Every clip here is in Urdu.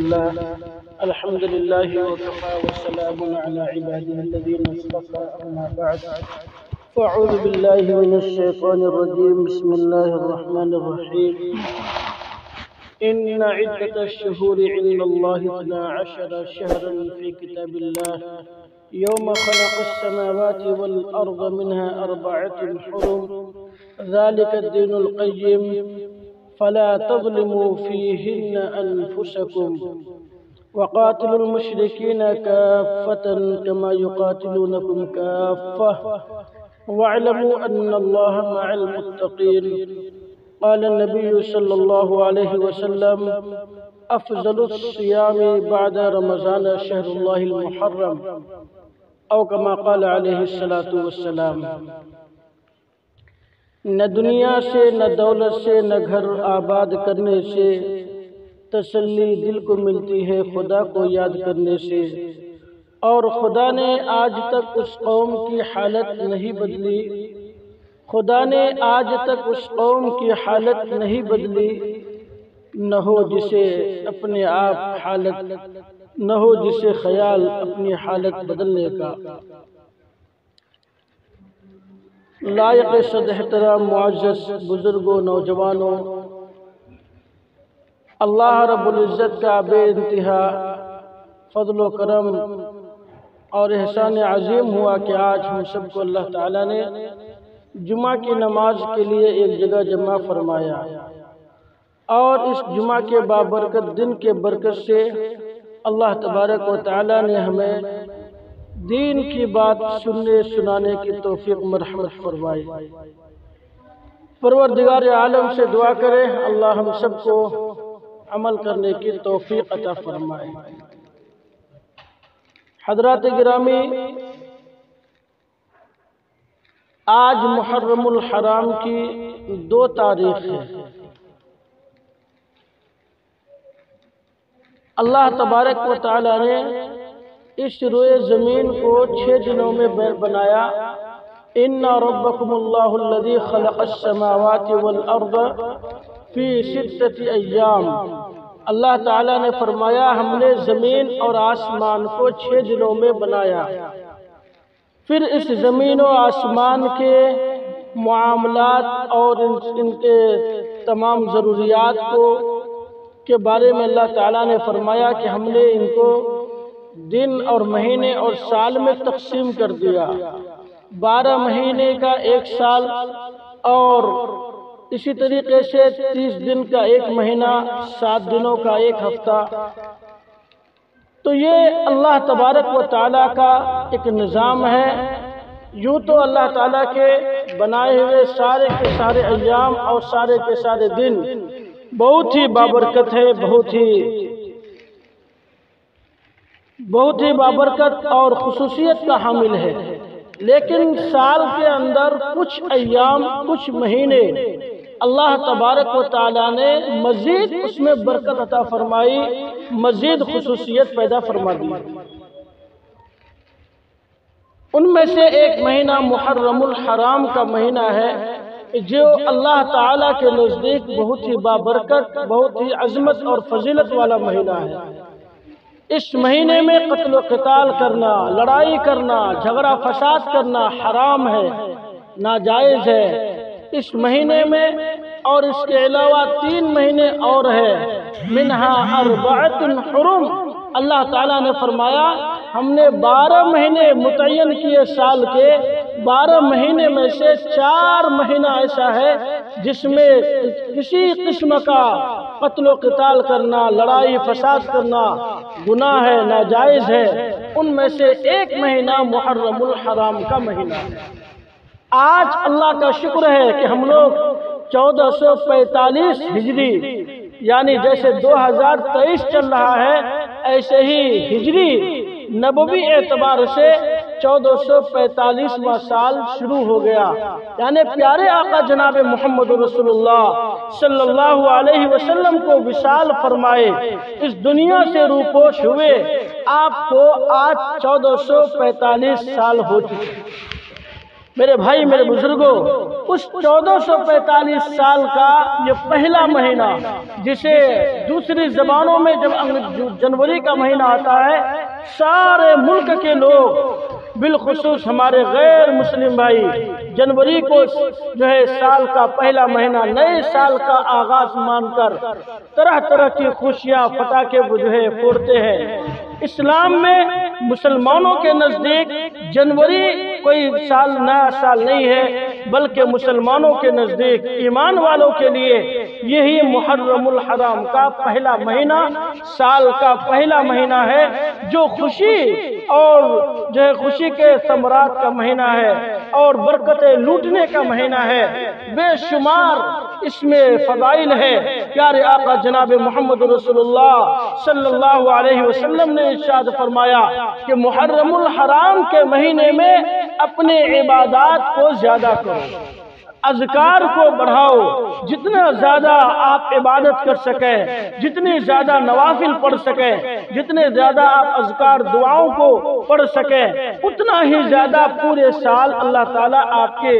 لله الحمد لله وكفى وسلام على عباده الذين اصطفى أما بعد فأعوذ بالله من الشيطان الرجيم بسم الله الرحمن الرحيم إن عدة الشهور عند الله 12 شهرا في كتاب الله يوم خلق السماوات والأرض منها 4 حرم ذلك الدين القيم فلا تظلموا فيهن أنفسكم وقاتلوا المشركين كافة كما يقاتلونكم كافة واعلموا أن الله مع المتقين قال النبي صلى الله عليه وسلم أفضل الصيام بعد رمضان شهر الله المحرم أو كما قال عليه الصلاة والسلام۔ نہ دنیا سے نہ دولت سے نہ گھر آباد کرنے سے تسلی دل کو ملتی ہے خدا کو یاد کرنے سے، اور خدا نے آج تک اس قوم کی حالت نہیں بدلی، خدا نے آج تک اس قوم کی حالت نہیں بدلی، نہ ہو جسے اپنے آپ حالت، نہ ہو جسے خیال اپنی حالت بدلنے کا۔ لائق صد احترام معزز بزرگوں، نوجوانوں، اللہ رب العزت کا بے انتہا فضل و کرم اور احسان عظیم ہوا کہ آج ہم سب کو اللہ تعالیٰ نے جمعہ کی نماز کے لیے ایک جگہ جمع فرمایا، اور اس جمعہ کے بابرکت دن کے برکت سے اللہ تبارک و تعالیٰ نے ہمیں دین کی بات سننے سنانے کی توفیق مرحمت فرمائی۔ پروردگار عالم سے دعا کریں اللہ ہم سب کو عمل کرنے کی توفیق عطا فرمائے۔ حضرات گرامی، آج محرم الحرام کی 2 تاریخ ہے۔ اللہ تبارک و تعالی نے اس روئے زمین کو 6 دنوں میں بنایا۔ ان ربکم اللہ الذی خلق السماوات والارض فی 6 ایام۔ اللہ تعالیٰ نے فرمایا ہم نے زمین اور آسمان کو 6 دنوں میں بنایا، پھر اس زمین و آسمان کے معاملات اور ان کے تمام ضروریات کے بارے میں اللہ تعالیٰ نے فرمایا کہ ہم نے ان کو دن اور مہینے اور سال میں تقسیم کر دیا، 12 مہینے کا 1 سال، اور اسی طریقے سے 30 دن کا 1 مہینہ، 7 دنوں کا 1 ہفتہ۔ تو یہ اللہ تبارک و تعالیٰ کا ایک نظام ہے۔ یوں تو اللہ تعالیٰ کے بنائے ہوئے سارے کے سارے ایام اور سارے کے سارے دن بہت ہی بابرکت ہے، بہت ہی بابرکت اور خصوصیت کا حامل ہے، لیکن سال کے اندر کچھ ایام، کچھ مہینے اللہ تبارک و تعالیٰ نے مزید اس میں برکت عطا فرمائی، مزید خصوصیت پیدا فرما دی۔ ان میں سے ایک مہینہ محرم الحرام کا مہینہ ہے، جو اللہ تعالیٰ کے نزدیک بہت ہی بابرکت، بہت ہی عظمت اور فضیلت والا مہینہ ہے۔ اس مہینے میں قتل و قتال کرنا، لڑائی کرنا، جھگڑا فساد کرنا حرام ہے، ناجائز ہے۔ اس مہینے میں اور اس کے علاوہ 3 مہینے اور ہے، منہا 4 حرم۔ اللہ تعالیٰ نے فرمایا ہم نے 12 مہینے متعین کیے سال کے، 12 مہینے میں سے 4 مہینہ ایسا ہے جس میں کسی قسم کا قتل و قتال کرنا، لڑائی فساد کرنا گناہ ہے، ناجائز ہے۔ ان میں سے ایک مہینہ محرم الحرام کا مہینہ ہے۔ آج اللہ کا شکر ہے کہ ہم لوگ 1445 ہجری، یعنی جیسے 2023 چل رہا ہے، ایسے ہی ہجری نبوی اعتبار سے 1445واں سال شروع ہو گیا، یعنی پیارے آقا جناب محمد رسول اللہ صلی اللہ علیہ وسلم کو وصال فرمائے، اس دنیا سے روپوش ہوئے آپ کو آج 1445 سال ہو چکے۔ میرے بھائی، میرے بزرگوں، اس 1445 سال کا یہ پہلا مہینہ، جسے دوسری زبانوں میں جب جنوری کا مہینہ آتا ہے، سارے ملک کے لوگ بالخصوص ہمارے غیر مسلم بھائی جنوری کو جو ہے سال کا پہلا مہینہ، نئے سال کا آغاز مان کر طرح طرح کی خوشیاں پٹاخے جو ہے پھوڑتے ہیں۔ اسلام میں مسلمانوں کے نزدیک جنوری کوئی نیا سال نہیں ہے، بلکہ مسلمانوں کے نزدیک ایمان والوں کے لیے یہی محرم الحرام کا پہلا مہینہ، سال کا پہلا مہینہ ہے، جو خوشی اور جو ہے خوشی کے ثمرات کا مہینہ ہے اور برکتیں لوٹنے کا مہینہ ہے۔ بے شمار اس میں فضائل ہے۔ پیارے آقا جناب محمد رسول اللہ صلی اللہ علیہ وسلم نے ارشاد فرمایا کہ محرم الحرام کے مہینے میں اپنے عبادات کو زیادہ کرو، اذکار کو بڑھاؤ، جتنا زیادہ آپ عبادت کر سکیں، جتنی زیادہ نوافل پڑھ سکیں، جتنے زیادہ آپ اذکار دعاؤں کو پڑھ سکیں، اتنا ہی زیادہ پورے سال اللہ تعالیٰ آپ کے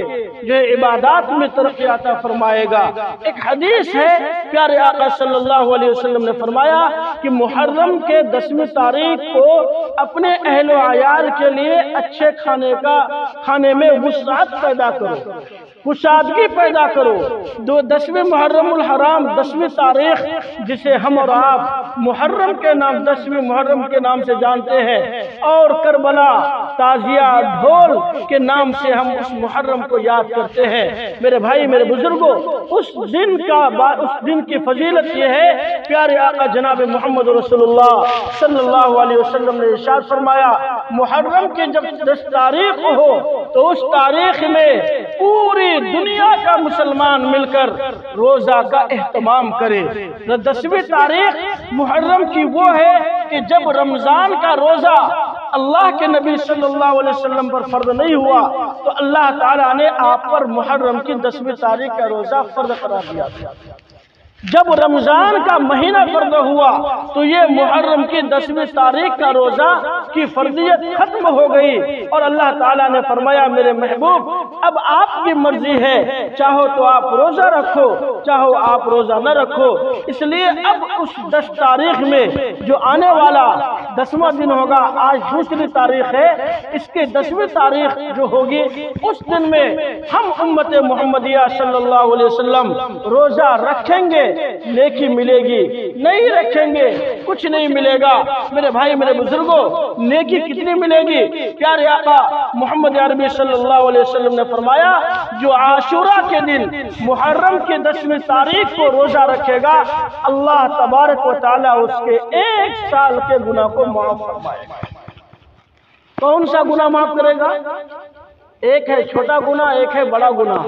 جو عبادات میں ترقی عطا فرمائے گا۔ ایک حدیث ہے، پیارے آقا صلی اللہ علیہ وسلم نے فرمایا کہ محرم کے 10ویں تاریخ کو اپنے اہل و عیال کے لیے اچھے کھانے میں وسعت پیدا کرو، کشادگی پیدا کرو۔ 10ویں محرم الحرام 10ویں تاریخ، جسے ہم اور آپ محرم کے نام 10ویں محرم کے نام سے جانتے ہیں، اور کربلا تازیہ ڈھول کے نام سے ہم اس محرم کو یاد کرتے ہیں۔ میرے بھائی، میرے بزرگوں، اس دن کی فضیلت یہ ہے، پیارے آقا جناب محمد رسول اللہ صلی اللہ علیہ وسلم نے ارشاد فرمایا، محرم کی جب 10 تاریخ ہو تو اس تاریخ میں پوری دنیا کا مسلمان مل کر روزہ کا اہتمام کرے۔ 10ویں تاریخ محرم کی وہ ہے کہ جب رمضان کا روزہ اللہ کے نبی صلی اللہ علیہ وسلم پر فرض نہیں ہوا تو اللہ تعالیٰ نے آپ پر محرم کی 10ویں تاریخ کا روزہ فرض قرار دیا۔ جب رمضان کا مہینہ فرض ہوا تو یہ محرم کی 10ویں تاریخ کا روزہ کی فرضیت ختم ہو گئی، اور اللہ تعالیٰ نے فرمایا، میرے محبوب اب آپ کی مرضی ہے، چاہو تو آپ روزہ رکھو، چاہو آپ روزہ نہ رکھو۔ اس لیے اب اس 10 تاریخ میں جو آنے والا 10واں دن ہوگا، آج دوسری تاریخ ہے، اس کے 10ویں تاریخ جو ہوگی، اس دن میں ہم امت محمدیہ صلی اللہ علیہ وسلم روزہ رکھیں گے، نیکی ملے گی، نہیں رکھیں گے کچھ نہیں ملے گا۔ میرے بھائی، میرے بزرگوں، نیکی کتنی ملے گی؟ پیارے آقا محمد عربی صلی اللہ علیہ وسلم نے فرمایا، جو عاشورہ کے دن محرم کی 10ویں تاریخ کو روزہ رکھے گا، اللہ تبارک و تعالیٰ اس کے 1 سال کے گناہ کو معاف فرمائے گا۔ کون سا گناہ معاف کرے گا؟ ایک ہے چھوٹا گناہ، ایک ہے بڑا گناہ۔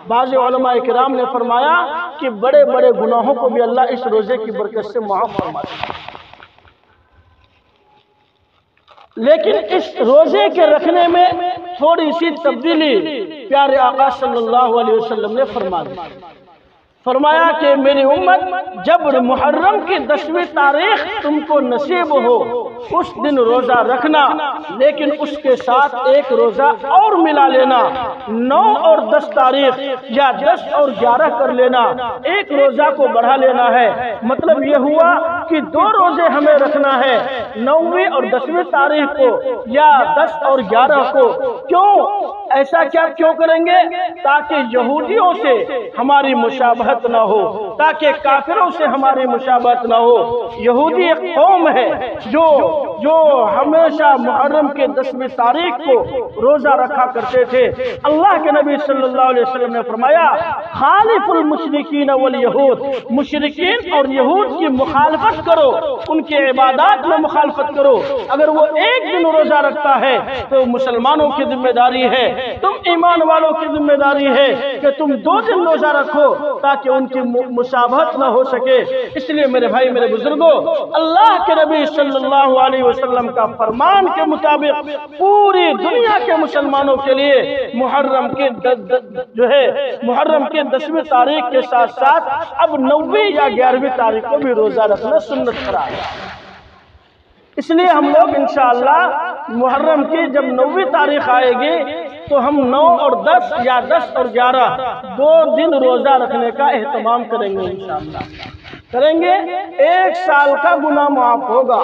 بعض علماء کرام نے فرمایا کہ بڑے بڑے گناہوں کو بھی اللہ اس روزے کی برکت سے معاف فرماتا ہے۔ لیکن اس روزے کے رکھنے میں تھوڑی سی تبدیلی پیارے آقا صلی اللہ علیہ وسلم نے فرمایا کہ میری امت جب محرم کی 10ویں تاریخ تم کو نصیب ہو اس دن روزہ رکھنا، لیکن اس کے ساتھ ایک روزہ اور ملا لینا، 9 اور 10 تاریخ یا 10 اور 11 کر لینا، ایک روزہ کو بڑھا لینا ہے۔ مطلب یہ ہوا کہ 2 روزے ہمیں رکھنا ہے، 9ویں اور 10ویں تاریخ کو یا 10 اور 11 کو۔ کیوں ایسا کیوں کریں گے؟ تاکہ یہودیوں سے ہماری مشابہت نہ ہو، تاکہ کافروں سے ہماری مشابہت نہ ہو۔ یہودی ایک قوم ہے جو ہمیشہ محرم کے 10ویں تاریخ کو روزہ رکھا کرتے تھے۔ اللہ کے نبی صلی اللہ علیہ وسلم نے فرمایا، خالف المشرکین والیہود، مشرکین اور یہود کی مخالفت کرو، ان کے عبادات میں مخالفت کرو۔ اگر وہ ایک دن روزہ رکھتا ہے تو مسلمانوں کی ذمہ داری ہے، تم ایمان والوں کی ذمہ داری ہے کہ تم 2 دن روزہ رکھو تاکہ ان کی مشابہت نہ ہو سکے۔ اس لیے میرے بھائی، میرے بزرگوں، اللہ کے نبی صلی اللہ علیہ وسلم کا فرمان کے مطابق پوری دنیا کے مسلمانوں کے لیے محرم کے 10ویں تاریخ کے ساتھ ساتھ اب 9ویں یا 11ویں تاریخ کو بھی روزہ رکھنا سنت قرار ہے۔ اس لیے ہم لوگ انشاءاللہ محرم کی جب 9ویں تاریخ آئے گی تو ہم 9 اور 10 یا 10 اور 11 2 دن روزہ رکھنے کا اہتمام کریں گے انشاءاللہ، کریں گے 1 سال کا گناہ معاف ہوگا۔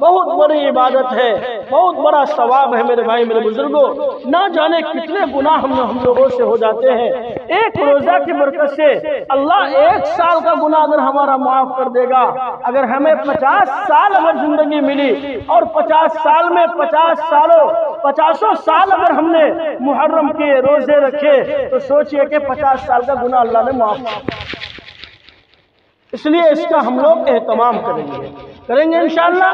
بہت بڑی عبادت ہے، بہت بڑا ثواب ہے میرے بھائی میرے بزرگوں، نہ جانے کتنے گناہ ہم لوگوں سے ہو جاتے ہیں۔ ایک روزہ کی برکت سے اللہ 1 سال کا گناہ اگر ہمارا معاف کر دے گا۔ اگر ہمیں 50 سال اگر زندگی ملی اور 50 سال میں 50 سال اگر ہم نے محرم کے روزے رکھے تو سوچئے کہ 50 سال کا گناہ اللہ نے معاف کیا۔ اس لیے اس کا ہم لوگ اہتمام کریں گے انشاءاللہ۔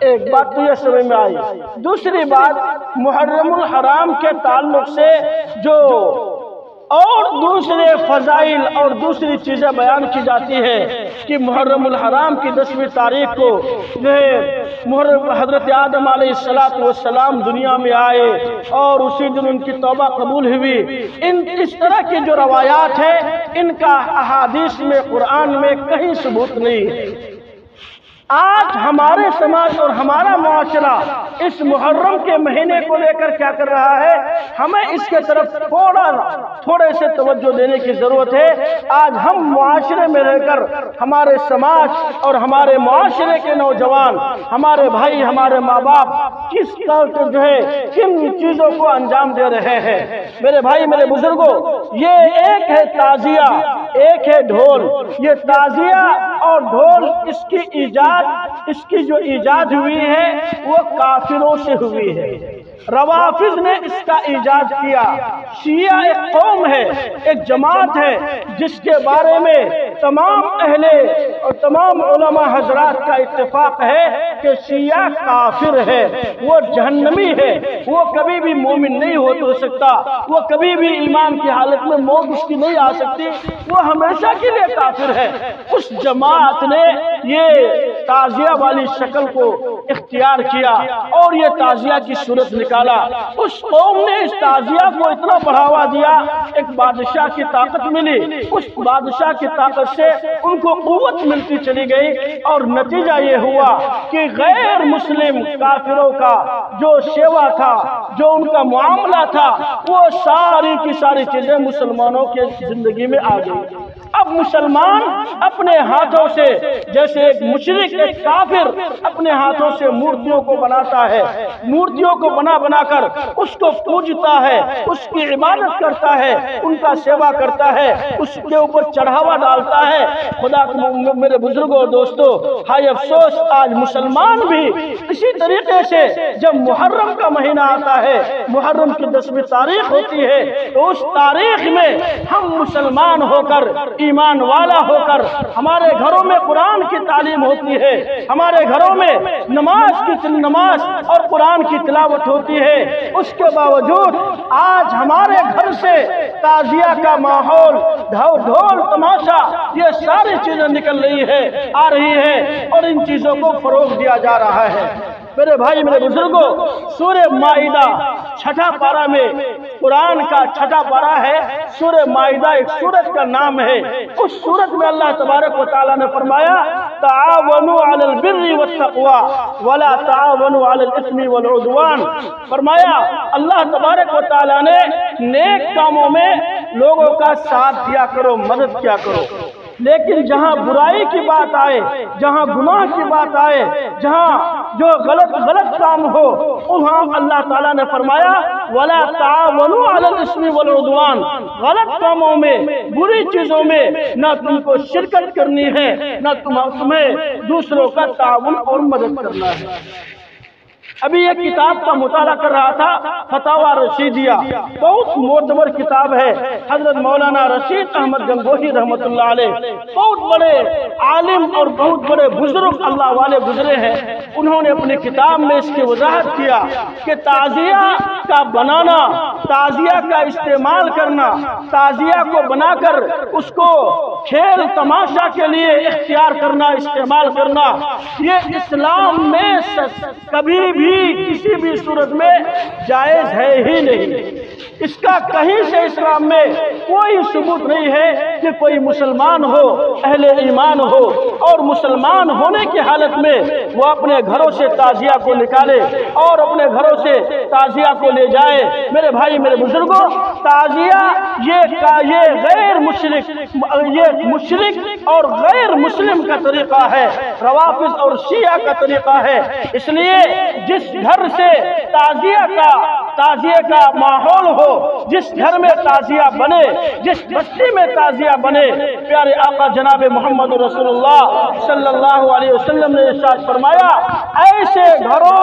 ایک بات تو یہ سمجھ میں آئی۔ دوسری بات، محرم الحرام کے تعلق سے جو اور دوسرے فضائل اور دوسری چیزیں بیان کی جاتی ہیں کہ محرم الحرام کی 10ویں تاریخ کو حضرت آدم علیہ السلام دنیا میں آئے اور اسی دن ان کی توبہ قبول ہوئی۔ اس طرح کی جو روایات ہیں ان کا احادیث میں قرآن میں کہیں ثبوت نہیں ہے۔ آج ہمارے سماج اور ہمارا معاشرہ اس محرم کے مہینے کو لے کر کیا کر رہا ہے؟ ہمیں اس کے طرف تھوڑے سے توجہ دینے کی ضرورت ہے۔ آج ہم معاشرے میں رہ کر ہمارے سماج اور ہمارے معاشرے کے نوجوان، ہمارے بھائی، ہمارے ماں باپ کن چیزوں کو انجام دے رہے ہیں۔ میرے بھائی میرے بزرگوں، یہ ایک ہے تعزیہ، ایک ہے ڈھول۔ یہ تعزیہ اور ڈھول اس کی جو ایجاد ہوئی ہے وہ کافروں سے ہوئی ہے۔ روافض نے اس کا ایجاد کیا۔ شیعہ ایک قوم ہے، ایک جماعت ہے جس کے بارے میں تمام اہل اور تمام علماء حضرات کا اتفاق ہے کہ شیعہ کافر ہے، وہ جہنمی ہے، وہ کبھی بھی مومن نہیں ہو سکتا، وہ کبھی بھی ایمان کی حالت میں موت اس کی نہیں آ سکتی، وہ ہمیشہ کے لیے کافر ہے۔ اس جماعت نے یہ تعزیہ والی شکل کو اختیار کیا اور یہ تعزیہ کی صورت نکالا۔ اس قوم نے اس تعزیہ کو اتنا بڑھاوا دیا، ایک بادشاہ کی طاقت ملی، اس بادشاہ کی طاقت سے ان کو قوت ملتی چلی گئی اور نتیجہ یہ ہوا کہ غیر مسلم کافروں کا جو سیوا تھا، جو ان کا معاملہ تھا، وہ ساری کی ساری چیزیں مسلمانوں کے زندگی میں آ گئی۔ اب مسلمان اپنے ہاتھوں سے، جیسے ایک مشرک، ایک کافر اپنے ہاتھوں سے مورتیوں کو بناتا ہے، مورتیوں کو بنا کر اس کو پوجتا ہے، اس کی عبادت کرتا ہے، ان کا سیوا کرتا ہے، اس کے اوپر چڑھاوا ڈالتا ہے۔ خدا میرے بزرگوں اور دوستوں، ہائے افسوس آج مسلمان بھی اسی طریقے سے جب محرم کا مہینہ آتا ہے، محرم کی 10ویں تاریخ ہوتی ہے، تو اس تاریخ میں ہم مسلمان ہو کر، ایمان والا ہو کر، ہمارے گھروں میں قرآن کی تعلیم ہوتی ہے، ہمارے گھروں میں نماز اور قرآن کی تلاوت ہوتی ہے، اس کے باوجود آج ہمارے گھر سے تعزیہ کا ماحول، ڈھول تماشا، یہ ساری چیزیں نکل رہی ہے، آ رہی ہے اور ان چیزوں کو فروغ دیا جا رہا ہے۔ میرے بھائی میرے بزرگوں، سورہ مائدہ 6 پارہ میں، قرآن کا 6 پارہ ہے، سورہ مائدہ ایک سورت کا نام ہے۔ اس سورت میں اللہ تبارک و تعالیٰ نے فرمایا تعاونوا علی البر والتقوی ولا تعاونوا علی الاثم والعدوان۔ فرمایا اللہ تبارک و تعالیٰ نے نیک کاموں میں لوگوں کا ساتھ دیا کرو، مدد کیا کرو، لیکن جہاں برائی کی بات آئے، جہاں گناہ کی بات آئے، جہاں جو غلط کام ہو، وہاں اللہ تعالیٰ نے فرمایا وَلَا تَعَاوَنُوا عَلَى الْإِثْمِ وَالْعُدْوَانِ۔ غلط کاموں میں، بری چیزوں میں نہ تم کو شرکت کرنی ہے، نہ تمہیں دوسروں کا تعاون اور مدد کرنا ہے۔ ابھی ایک کتاب کا مطالعہ کر رہا تھا، فتاوی رشیدیہ، بہت معتبر کتاب ہے۔ حضرت مولانا رشید احمد گنگوہی رحمت اللہ علیہ بہت بڑے عالم اور بہت بڑے بزرگ اللہ والے گزرے ہیں۔ انہوں نے اپنی کتاب میں اس کی وضاحت کیا کہ تعزیہ کا بنانا، تعزیہ کا استعمال کرنا، تعزیہ کو بنا کر اس کو کھیل تماشا کے لیے اختیار کرنا، استعمال کرنا، یہ اسلام میں کبھی بھی کسی بھی صورت میں جائز ہے ہی نہیں۔ اس کا کہیں سے اسلام میں کوئی ثبوت نہیں ہے کہ کوئی مسلمان ہو، اہل ایمان ہو اور مسلمان ہونے کی حالت میں وہ اپنے گھروں سے تعزیہ کو نکالے اور اپنے گھروں سے تعزیہ کو لے جائے۔ میرے بھائی، میرے بزرگوں، تعزیہ یہ غیر مشرک، یہ مشرک اور غیر مسلم کا طریقہ ہے، روافض اور شیعہ کا طریقہ ہے۔ اس لیے جس گھر سے تعزیے کا ماحول ہو، جس گھر میں تعزیہ بنے، جس بستی میں تعزیہ بنے، پیارے آقا جناب محمد رسول اللہ صلی اللہ علیہ وسلم نے ارشاد فرمایا، ایسے گھروں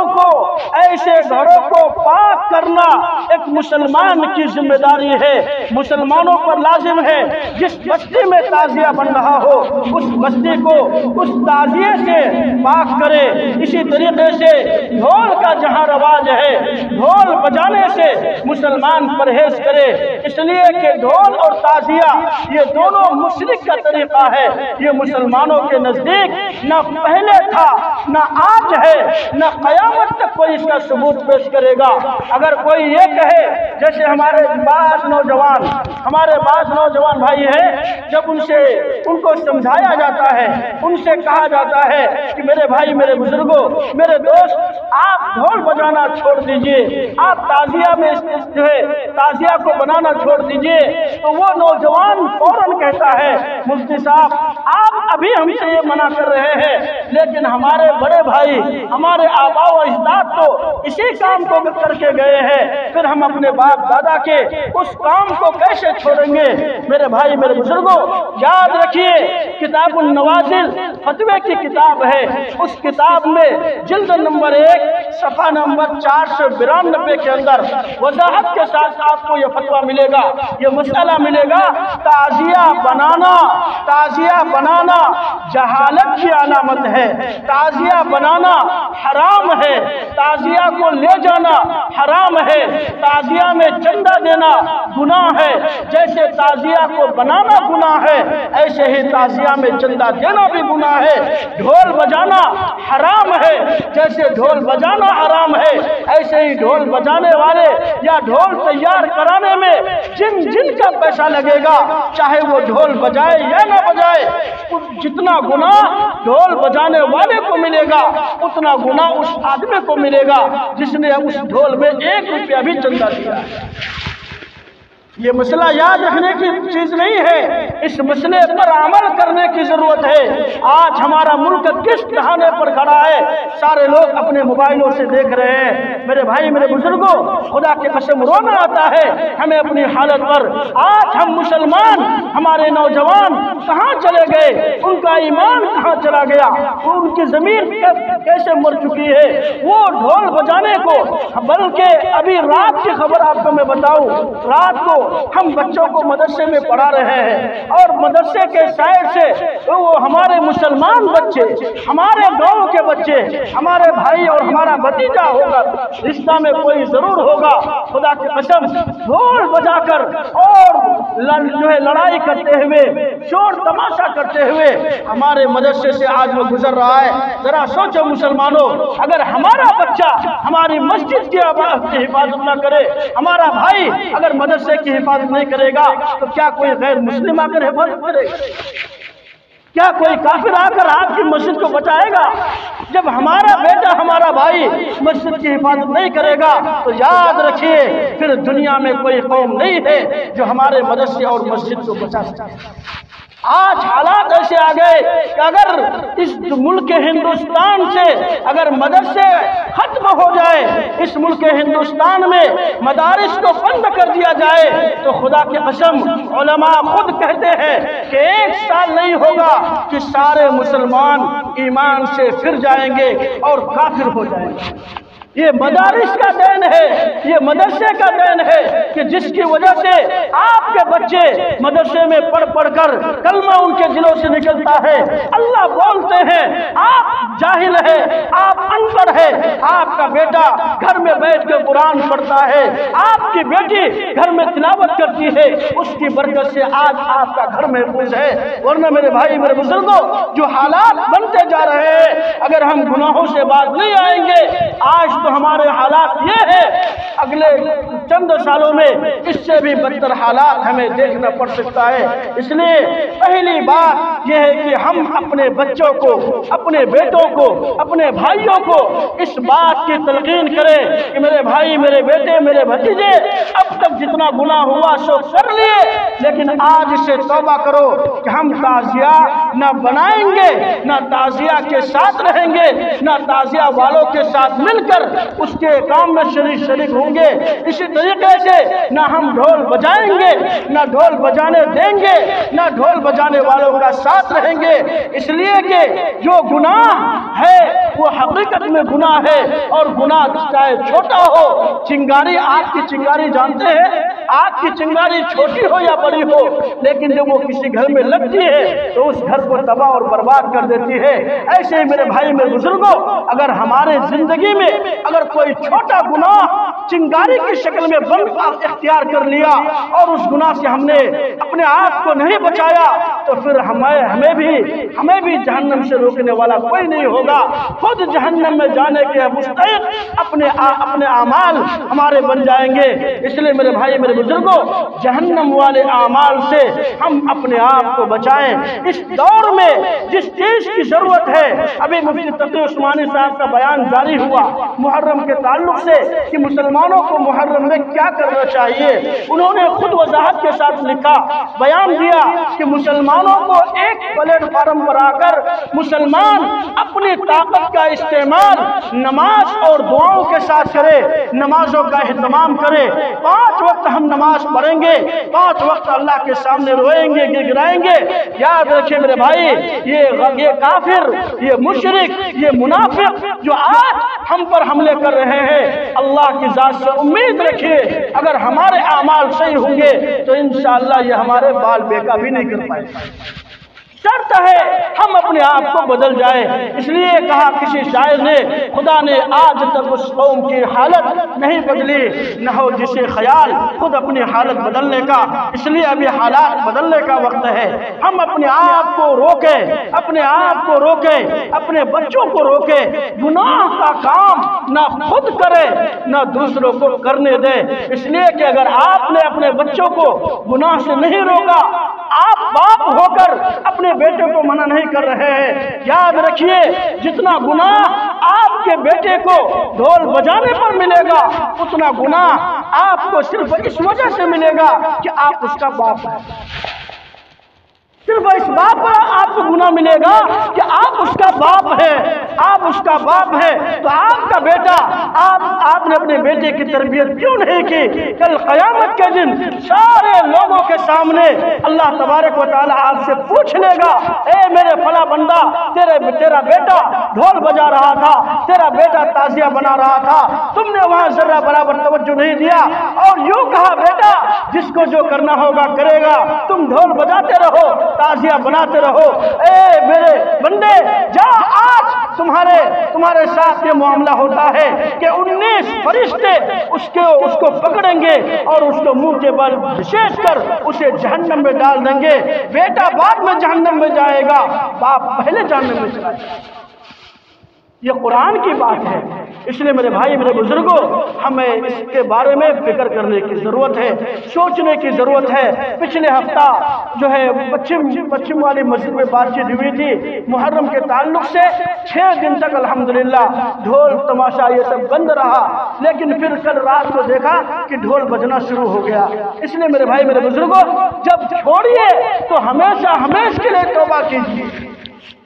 کو پاک کرنا ایک مسلمان کی ذمہ داری ہے، مسلمانوں پر لازم ہے۔ جس بستی میں تعزیہ بن رہا ہو اس بستی کو اس تعزیے سے پاک کرے۔ اسی طریقے سے ڈھول کا جہاں رواج ہے، ڈھول بجانے سے مسلمان پرہیز کرے، اس لیے کہ ڈھول اور تعزیہ یہ دونوں مشرک کا طریقہ ہے۔ یہ مسلمانوں کے نزدیک نہ پہلے تھا، نہ آج ہے، نہ قیامت تک کوئی اس کا ثبوت پیش کرے گا۔ اگر کوئی یہ کہے، جیسے ہمارے بعض نوجوان بھائی ہیں، جب ان کو سمجھایا جاتا ہے، ان سے کہا جاتا ہے کہ میرے بھائی، میرے بزرگوں، میرے دوست، آپ ڈھول بجانا چھوڑ دیجئے، آپ تعزیہ کو بنانا چھوڑ دیجئے، تو وہ نوجوان فوراً کہتا ہے، مفتی صاحب آپ ابھی ہم سے یہ منع کر رہے ہیں، لیکن ہمارے بڑے بھائی، ہمارے آباء و اجداد تو اسی کام کو کر کے گئے ہیں، پھر ہم اپنے باپ دادا کے اس کام کو کیسے چھوڑیں گے؟ میرے بھائی، میرے بزرگوں، یاد رکھیے، کتاب النوازل فتوے کی کتاب ہے، اس کتاب میں جلد نمبر 1 صفحہ نمبر 492 کے اندر وضاحت کے ساتھ آپ کو یہ فتویٰ ملے گا، یہ مسئلہ ملے گا، تعزیہ بنانا جہالت کی علامت ہے، تعزیہ بنانا حرام ہے، تعزیہ کو لے جانا حرام ہے، تعزیہ میں چندہ دینا گناہ ہے۔ جیسے تعزیہ کو بنانا گناہ ہے، ایسے ہی تعزیہ میں چندہ دینا بھی گناہ ہے۔ ڈھول بجانا حرام ہے، جیسے ڈھول بجانا حرام ہے، ایسے ہی ڈھول بجانے والے یا ڈھول تیار کرانے میں جن کا پیسہ لگے گا، چاہے وہ ڈھول بجائے یا نہ بجائے، جتنا گناہ ڈھول بجانے والے کو ملے گا اتنا گناہ اس آدمی کو ملے گا جس نے اس ڈھول میں 1 روپیہ بھی چندہ دیا ہے۔ یہ مسئلہ یاد رکھنے کی چیز نہیں ہے، اس مسئلے پر عمل کرنے کی ضرورت ہے۔ آج ہمارا ملک کس ٹھکانے پر کھڑا ہے؟ سارے لوگ اپنے موبائلوں سے دیکھ رہے ہیں۔ میرے بھائی، میرے بزرگوں، خدا کی قسم رونا آتا ہے ہمیں اپنی حالت پر۔ آج ہم مسلمان، ہمارے نوجوان کہاں چلے گئے؟ ان کا ایمان کہاں چلا گیا؟ ان کی زمین کیسے مر چکی ہے؟ وہ ڈھول بجانے کو، بلکہ ابھی رات کی خبر آپ کو میں بتاؤں، رات کو ہم بچوں کو مدرسے میں پڑھا رہے ہیں اور مدرسے کے سائڈ سے وہ ہمارے مسلمان بچے، ہمارے گاؤں کے بچے، ہمارے بھائی اور ہمارا بھتیجا ہوگا، رشتہ میں کوئی ضرور ہوگا، خدا کی قسم ڈھول بجا کر اور لڑائی کرتے ہوئے، شور تماشا کرتے ہوئے ہمارے مدرسے سے آج وہ گزر رہا ہے۔ ذرا سوچو مسلمانوں، اگر ہمارا بچہ ہماری مسجد کی حفاظت نہ کرے، ہمارا بھائی اگر مدرسے کی حفاظت نہیں کرے گا، تو کیا کوئی غیر مسلم آ کر حفاظت کرے گا؟ کیا کوئی کافر آ کر آپ کی مسجد کو بچائے گا؟ جب ہمارا بیٹا، ہمارا بھائی مسجد کی حفاظت نہیں کرے گا تو یاد رکھیے پھر دنیا میں کوئی قوم نہیں ہے جو ہمارے مدرسے اور مسجد کو بچا سکے۔ آج حالات ایسے آ گئے کہ اگر اس ملک ہندوستان سے اگر مدرسے ختم ہو جائے، اس ملک ہندوستان میں مدارس کو بند کر دیا جائے، تو خدا کی قسم علماء خود کہتے ہیں کہ 1 سال نہیں ہوگا کہ سارے مسلمان ایمان سے پھر جائیں گے اور کافر ہو جائیں گے۔ یہ مدارس کا دین ہے، یہ مدرسے کا دین ہے کہ جس کی وجہ سے آپ کے بچے مدرسے میں پڑھ کر کلمہ ان کے دلوں سے نکلتا ہے، اللہ بولتے ہیں، آپ جاہل ہے، آپ ان پڑھ ہے، آپ کا بیٹا گھر میں بیٹھ کے قرآن پڑھتا ہے، آپ کی بیٹی گھر میں تلاوت کرتی ہے، اس کی برکت سے آج آپ کا گھر محفوظ ہے۔ ورنہ میرے بھائی، میرے بزرگوں، جو حالات بنتے جا رہے ہیں، اگر ہم گناہوں سے باز نہیں آئیں گے، آج تو ہمارے حالات یہ ہے، اگلے چند سالوں میں اس سے بھی بدتر حالات ہمیں دیکھنا پڑ سکتا ہے۔ اس لیے پہلی بات یہ ہے کہ ہم اپنے بچوں کو، اپنے بیٹوں کو، اپنے بھائیوں کو اس بات کی تلقین کریں کہ میرے بھائی، میرے بیٹے، میرے بھتیجے، اب تک جتنا گناہ ہوا سو کر لیے، لیکن آج سے توبہ کرو کہ ہم تعزیہ نہ بنائیں گے، نہ تعزیہ کے ساتھ رہیں گے، نہ تعزیہ والوں کے ساتھ مل کر اس کے کام میں شریک ہوں گے۔ اسی طریقے سے نہ ہم ڈھول بجائیں گے، نہ ڈھول بجانے دیں گے، نہ ڈھول بجانے والوں کا ساتھ رہیں گے، اس لیے کہ جو گناہ ہے وہ حقیقت میں گناہ ہے، اور گناہ چاہے چھوٹا ہو، چنگاری، آگ کی چنگاری جانتے ہیں، آگ کی چنگاری چھوٹی ہو یا بڑی ہو، لیکن جب وہ کسی گھر میں لگتی ہے تو اس گھر کو تباہ اور برباد کر دیتی ہے۔ ایسے ہی میرے بھائی، میرے بزرگوں، اگر ہمارے زندگی میں اگر کوئی چھوٹا گناہ چنگاری کی شکل میں بن اختیار کر لیا اور اس گناہ سے ہم نے اپنے آپ کو نہیں بچایا، تو پھر ہمیں بھی جہنم سے روکنے والا کوئی نہیں ہوگا، خود جہنم میں جانے کے مستحق اپنے اعمال ہمارے بن جائیں گے۔ اس لیے میرے بھائی، میرے بزرگوں، جہنم والے اعمال سے ہم اپنے آپ کو بچائیں۔ اس دور میں جس چیز کی ضرورت ہے، ابھی مفتی تقی عثمانی صاحب کا بیان جاری ہوا محرم کے تعلق سے کہ مسلمانوں کو محرم میں کیا کرنا چاہیے، انہوں نے خود وضاحت کے ساتھ لکھا، بیان دیا کہ مسلمانوں کو ایک پلیٹ فارم پر آ کر مسلمان اپنی طاقت کا استعمال نماز اور دعاؤں کے ساتھ کرے، نمازوں کا اہتمام کرے، 5 وقت ہم نماز پڑھیں گے، 5 وقت اللہ کے سامنے روئیں گے، گڑگڑائیں گے۔ یاد رکھیں میرے بھائی، یہ کافر، یہ مشرک، یہ منافق جو آج ہم پر حملے کر رہے ہیں، اللہ کی ذات سے امید رکھیے اگر ہمارے اعمال صحیح ہوں گے تو انشاءاللہ یہ ہمارے بال بیکا بھی نہیں کر پائے گا۔ شرط ہے ہم اپنے آپ کو بدل جائیں۔ اس لیے کہا کسی شاعر نے، خدا نے آج تک اس قوم کی حالت نہیں بدلی، نہ ہو جسے خیال خود اپنی حالت بدلنے کا۔ اس لیے ابھی حالات بدلنے کا وقت ہے۔ ہم اپنے آپ کو روکیں، اپنے آپ کو روکیں، اپنے بچوں کو روکیں، گناہ کا کام نہ خود کریں نہ دوسروں کو کرنے دیں۔ اس لیے کہ اگر آپ نے اپنے بچوں کو گناہ سے نہیں روکا، آپ باپ ہو کر اپنے بیٹے کو منع نہیں کر رہے ہیں۔ یاد رکھیے، جتنا گناہ آپ کے بیٹے کو ڈھول بجانے پر ملے گا، اتنا گناہ آپ کو صرف اس وجہ سے ملے گا کہ آپ اس کا باپ ہیں۔ صرف اس بات پر آپ کو گناہ ملے گا کہ آپ اس کا باپ ہے، آپ اس کا باپ ہے۔ تو آپ کا بیٹا، آپ نے اپنے بیٹے کی تربیت کیوں نہیں کی؟ کل قیامت کے دن سارے لوگوں کے سامنے اللہ تبارک و تعالی آپ سے پوچھ لے گا، اے میرے فلاں بندہ، تیرا بیٹا ڈھول بجا رہا تھا، تیرا بیٹا تازیہ بنا رہا تھا، تم نے وہاں ذرہ برابر توجہ نہیں دیا اور یوں کہا بیٹا جس کو جو کرنا ہوگا کرے گا، تم ڈھول بجاتے رہو، تازیہ بناتے رہو۔ اے میرے بندے، جا، آج تمہارے ساتھ یہ معاملہ ہوتا ہے کہ 19 فرشتے اس کو پکڑیں گے اور اس کو منہ کے بل گھسیٹ کر اسے جہنم میں ڈال دیں گے۔ بیٹا بعد میں جہنم میں جائے گا، باپ پہلے جہنم میں چلا جائے گا۔ یہ قرآن کی بات ہے۔ اس لیے میرے بھائی، میرے بزرگوں، ہمیں اس کے بارے میں فکر کرنے کی ضرورت ہے، سوچنے کی ضرورت ہے۔ پچھلے ہفتہ جو ہے پچھم والی مسجد میں بات چیت ہوئی تھی محرم کے تعلق سے۔ 6 دن تک الحمدللہ ڈھول تماشا یہ سب بند رہا، لیکن پھر کل رات کو دیکھا کہ ڈھول بجنا شروع ہو گیا۔ اس لیے میرے بھائی، میرے بزرگوں، جب چھوڑیے تو ہمیشہ کے لیے توبہ کیجیے،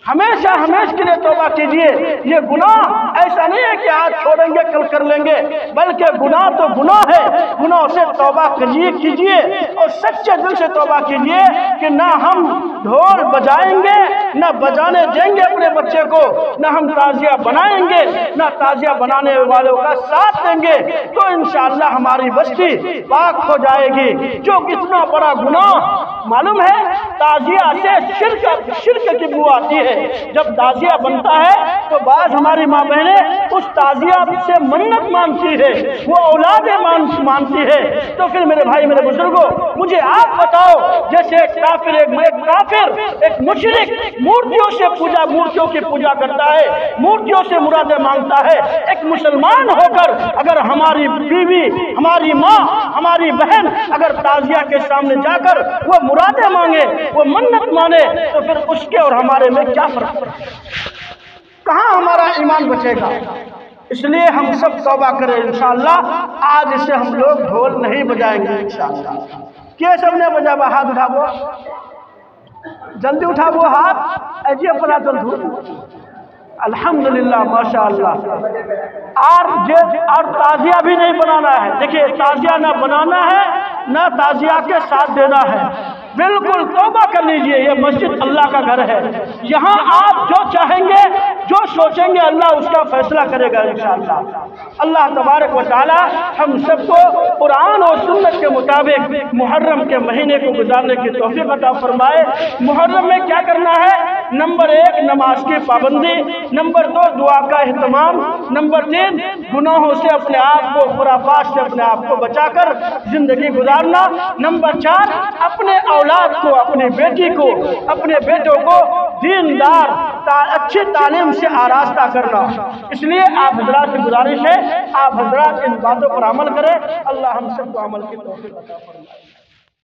ہمیشہ کے لیے توبہ کیجیے۔ یہ گناہ ایسا نہیں ہے کہ آج چھوڑیں گے کل کر لیں گے، بلکہ گناہ تو گناہ ہے۔ گناہ سے توبہ کیجیے اور سچے دل سے توبہ کیجیے کہ نہ ہم ڈھول بجائیں گے، نہ بجانے دیں گے اپنے بچے کو، نہ ہم تعزیہ بنائیں گے، نہ تعزیہ بنانے والوں کا ساتھ دیں گے، تو انشاءاللہ ہماری بستی پاک ہو جائے گی۔ جو اتنا بڑا گناہ معلوم ہے تعزیہ سے شرک کی بو آتی ہے۔ جب تعزیہ بنتا ہے تو بعض ہماری ماں بہنیں اس تعزیہ سے منت مانتی ہے، وہ اولادیں مانتی ہے۔ تو پھر میرے بھائی میرے بزرگوں، مجھے آپ بتاؤ، جیسے ایک کافر ایک مشرک مورتیوں کی پوجا کرتا ہے، مورتیوں سے مرادیں مانگتا ہے، ایک مسلمان ہو کر اگر ہماری بیوی، ہماری ماں، ہماری بہن اگر تعزیہ کے سامنے جا کر وہ مرادیں مانگے، وہ منت مانے، تو پھر اس کے اور ہمارے میں کیا فرق ہے؟ کہاں ہمارا ایمان بچے گا؟ اس لیے ہم سب توبہ کریں انشاءاللہ۔ آج سے ہم لوگ ڈھول نہیں بجائیں گے انشاءاللہ۔ کیا سب نے بجا با ہاتھ اٹھاو، جلدی اٹھاو ہاتھ، ایجی اپنا جلدی۔ الحمدللہ ماشاءاللہ۔ اور تعزیہ بھی نہیں بنانا ہے، دیکھیے تعزیہ نہ بنانا ہے نہ تعزیہ کے ساتھ دینا ہے، بالکل توبہ کر لیجئے۔ یہ مسجد اللہ کا گھر ہے، یہاں آپ جو چاہیں گے، جو سوچیں گے، اللہ اس کا فیصلہ کرے گا انشاءاللہ۔ اللہ تبارک و تعالی ہم سب کو قرآن اور سنت کے مطابق محرم کے مہینے کو گزارنے کی توفیق عطا فرمائے۔ محرم میں کیا کرنا ہے؟ نمبر 1 نماز کی پابندی، نمبر 2 دعا کا اہتمام، نمبر 3 گناہوں سے اپنے آپ کو، خرافات سے اپنے آپ کو بچا کر زندگی گزارنا، نمبر 4 اپنے اولاد کو، اپنی بیٹی کو، اپنے بیٹوں کو دیندار اچھی تعلیم سے آراستہ کرنا۔ اس لیے آپ حضرات سے گزارش ہے، آپ حضرات ان باتوں پر عمل کریں۔ اللہ ہم سب کو عمل کی توفیق عطا فرمائے۔